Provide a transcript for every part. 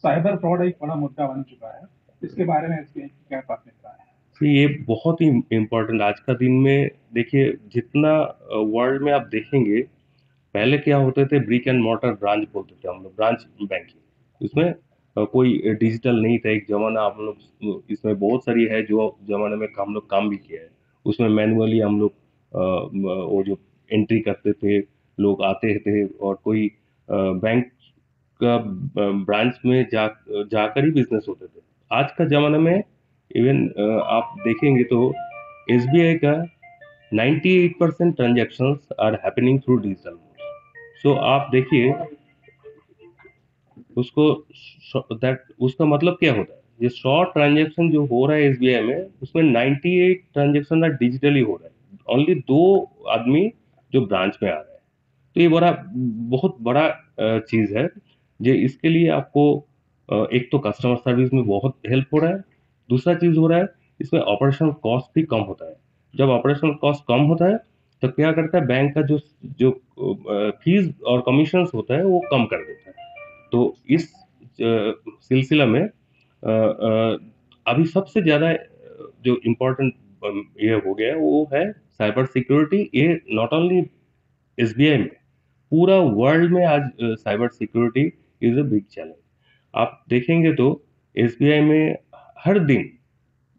Cyber fraud एक बड़ा मुद्दा बन चुका है। इसके बारे में एसबीआई की क्या प्राथमिकता है? तो ये बहुत ही इम्पोर्टेंट आज का दिन में देखिए, जितना वर्ल्ड में आप देखेंगे, पहले क्या होते थे, ब्रिक एंड मॉर्टर ब्रांच बोलते थे हम लोग, ब्रांच बैंकिंग। उसमेम कोई डिजिटल नहीं था एक जमाना। हम लोग इसमें बहुत सारी है जो जमाने में हम लोग काम भी किया है। उसमें मैनुअली हम लोग वो जो एंट्री करते थे, लोग आते थे और कोई बैंक का ब्रांच में जाकर ही बिजनेस होते थे। आज का जमाना में इवन आप देखेंगे तो एसबीआई का 98% transactions are happening through digital. So आप देखिए उसको, दैट उसका मतलब क्या होता है, ये 100 ट्रांजैक्शन जो हो रहा है एसबीआई में, उसमें 98 ट्रांजैक्शन डिजिटली हो रहा है। ओनली दो आदमी जो ब्रांच में आ रहा है। तो ये बहुत बड़ा चीज है। जे इसके लिए आपको एक तो कस्टमर सर्विस में बहुत हेल्प हो रहा है। दूसरा चीज हो रहा है, इसमें ऑपरेशनल कॉस्ट भी कम होता है। जब ऑपरेशनल कॉस्ट कम होता है तो क्या करता है, बैंक का जो जो फीस और कमीशंस होता है वो कम कर देता है। तो इस सिलसिला में अभी सबसे ज्यादा जो इम्पोर्टेंट ये हो गया है वो है साइबर सिक्योरिटी। ये नॉट ओनली एसबीआई में, पूरा वर्ल्ड में आज cyber security is a big challenge. आप देखेंगे तो एसबीआई में हर दिन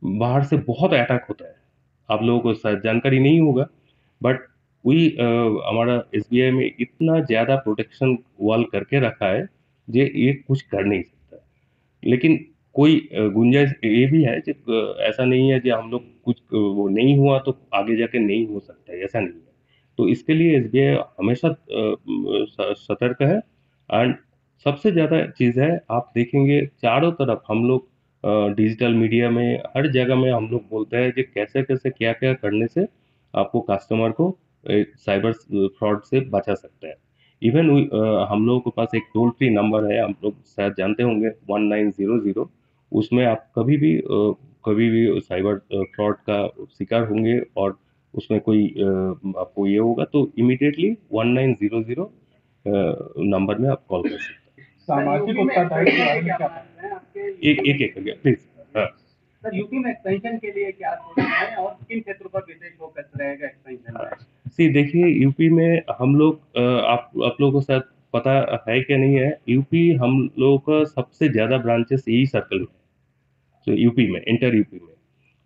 बाहर से बहुत अटैक होता है। आप लोगों को शायद जानकारी नहीं होगा, बट वही हमारा एसबीआई में इतना ज्यादा प्रोटेक्शन वॉल करके रखा है, ये कुछ कर नहीं सकता। लेकिन कोई गुंजाइश ये भी है कि ऐसा नहीं है कि हम लोग कुछ वो नहीं हुआ तो आगे जाके नहीं हो सकता है, ऐसा नहीं है। तो इसके लिए एसबीआई हमेशा सतर्क है। एंड सबसे ज्यादा चीज है, आप देखेंगे चारों तरफ हम लोग डिजिटल मीडिया में हर जगह में हम लोग बोलते हैं कि कैसे कैसे क्या क्या करने से आपको कस्टमर को साइबर फ्रॉड से बचा सकता है। इवन हम लोगों के पास एक टोल फ्री नंबर है, हम लोग शायद जानते होंगे, 1900। उसमें आप कभी भी साइबर फ्रॉड का शिकार होंगे और उसमें कोई आपको ये होगा तो इमीडिएटली 1900 नंबर में आप कॉल कर सकते सामाजिक उत्तरदायित्व के बारे में क्या कहना है? हैं। एक एक एक करके प्लीज। हाँ। सर, यूपी में एक्सपेंशन के लिए क्या सोच रहे हैं और किन क्षेत्रों पर विशेष फोकस रहेगा एक्सपेंशन में? सी देखिए, यूपी में हम लोग आप लोगों को शायद पता है क्या नहीं है, यूपी हम लोगों का सबसे ज्यादा ब्रांचेस यही सर्कल में है। तो यूपी में, इंटर यूपी में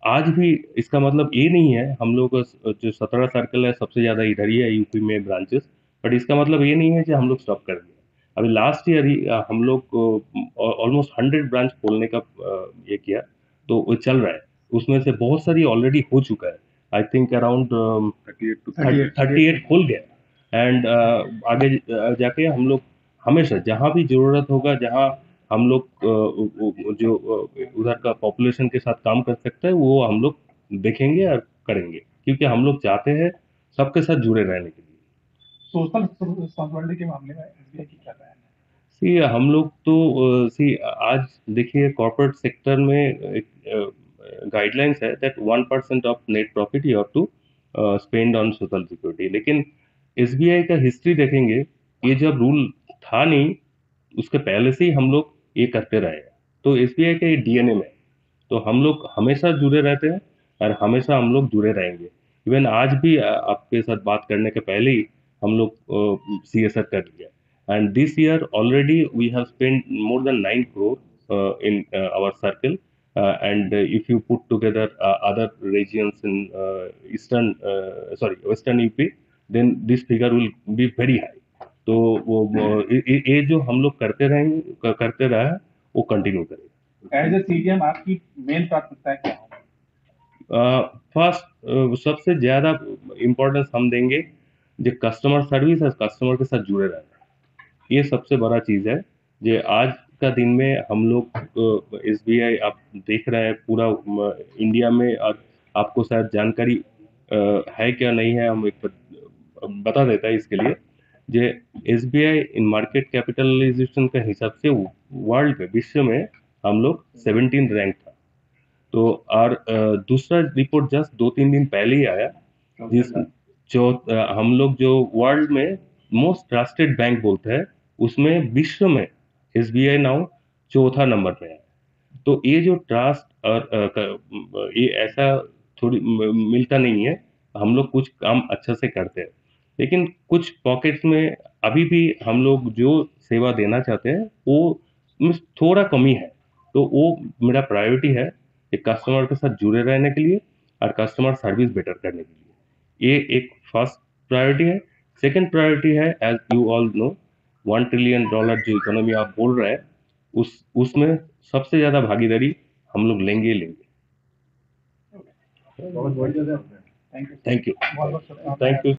आज भी, इसका मतलब ये नहीं है हम लोग का जो 17 सर्कल है सबसे ज्यादा इधर ही है यूपी में ब्रांचेस। बट इसका मतलब ये नहीं है कि हम लोग स्टॉप कर दिया। अभी लास्ट ईयर ही हम लोग ऑलमोस्ट 100 ब्रांच खोलने का ये किया। तो वो चल रहा है। उसमें से बहुत सारी ऑलरेडी हो चुका है। आई थिंक अराउंड 38 खुल गया। एंड आगे जाके हम लोग हमेशा जहाँ भी जरूरत होगा, जहाँ हम लोग जो उधर का पॉपुलेशन के साथ काम कर सकते हैं, वो हम लोग देखेंगे और करेंगे, क्योंकि हम लोग चाहते हैं सबके साथ जुड़े रहने के लिए। सोशल रिस्पॉन्सिबिलिटी के मामले में एसबीआई की क्या राय है? सी हम लोग तो सी आज देखिए, कॉर्पोरेट सेक्टर में एक गाइडलाइंस है that 1% of net profit you have to spend on social security. लेकिन एसबीआई का हिस्ट्री देखेंगे, ये जब रूल था नहीं, उसके पहले से ही हम लोग ये करते रहे हैं। तो एसबीआई के डीएनए में, तो हम लोग हमेशा जुड़े रहते हैं और हमेशा हम लोग जुड़े रहेंगे। इवन आज भी आपके साथ बात करने के पहले ही हम लोग सीएसआर कर लिया। And this year already we have spend more than 9 crore in our circle. And if you put together other reasons in eastern, sorry western UP, then this figure will be very high. तो ये जो हम लोग करते रहे, वो continue करें। As a CGM आपकी मेन प्राथमिकता क्या होगी? फर्स्ट सबसे ज्यादा इम्पोर्टेंस हम देंगे जो कस्टमर सर्विस है, कस्टमर के साथ जुड़े रहना। ये सबसे बड़ा चीज है। जो आज का दिन में हम लोग एसबीआई आप देख रहे हैं पूरा इंडिया में। और आपको शायद जानकारी है क्या नहीं है, हम एक बता देता है इसके लिए। जे एसबीआई इन मार्केट कैपिटलाइजेशन के हिसाब से वर्ल्ड में, विश्व में हम लोग 17 रैंक था। तो और दूसरा रिपोर्ट जस्ट 2-3 दिन पहले ही आया, जिस जो हम लोग जो वर्ल्ड में मोस्ट ट्रस्टेड बैंक बोलते हैं, उसमें विश्व में एसबीआई नाउ चौथा नंबर पे है। तो ये जो ट्रस्ट और ये ऐसा थोड़ी मिलता नहीं है। हम लोग कुछ काम अच्छा से करते हैं, लेकिन कुछ पॉकेट्स में अभी भी हम लोग जो सेवा देना चाहते हैं वो में थोड़ा कमी है। तो वो मेरा प्रायोरिटी है कि कस्टमर के साथ जुड़े रहने के लिए और कस्टमर सर्विस बेटर करने के लिए। ये एक फर्स्ट प्रायोरिटी है। सेकंड प्रायोरिटी है, as you all know, $1 trillion जो इकोनॉमी आप बोल रहे हैं, उसमें सबसे ज्यादा भागीदारी हम लोग लेंगे ही लेंगे। बहुत बहुत थैंक यू। Thank you. बहुत बहुत शुक्रिया। Thank you.